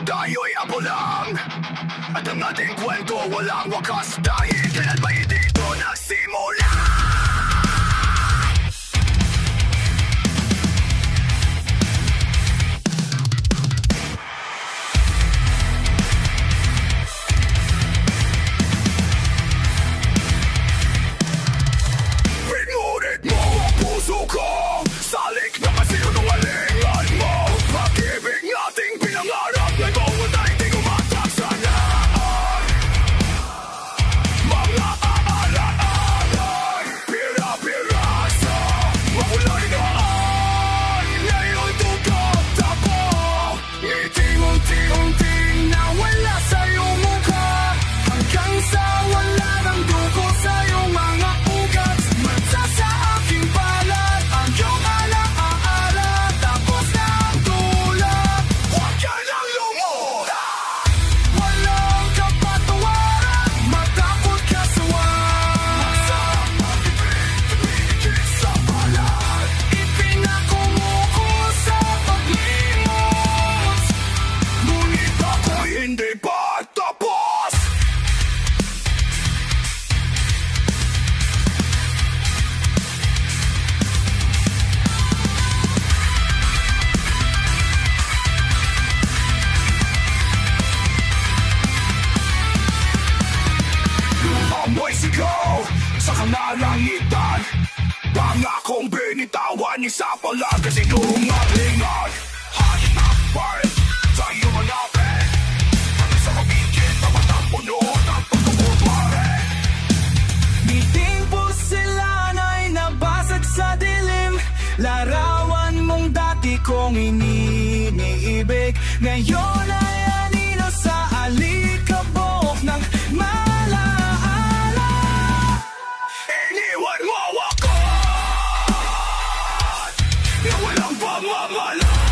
Tayo'y apo lang, at ang ating kwento walang wakas. Dahil kailan ba dito nagsimula? Pinulit mo ang puso ko, salik na kasinungalingan mo. Pag-ibig nating pinangarap na bawat ay di kumatak sa lahat. Mga aalay, pira-piraso, makulay noon, ngayon tutok tapo. Ngiting unti-unting nawala sa iyong mukha, hanggang sa wala ng dugo sa iyong mga ugat. Mata sa aking balat, ang iyong alaala, tapos na ang tulad. Huwag ka nang lumura, walang kapatawaran, matakot ka sa wag. Tumigil sa balat, ipinakumuko sa paglimot, ngunit ako'y hindi pa tapos. Amoy sigaw sa kanalangitan, pangakong binitawan, isa pa lang kasi sinungalingan. Hanapin, sa'yo hanapin, hanggang sa mabigyan, mamatang puno ng pagkukumare. Ngiting porselana'y nabasag sa dilim, larawan mong dati kong iniibig, ngayon ay anino sa alikabok ng malaala. Iniwan mo ako na walang pamamalala.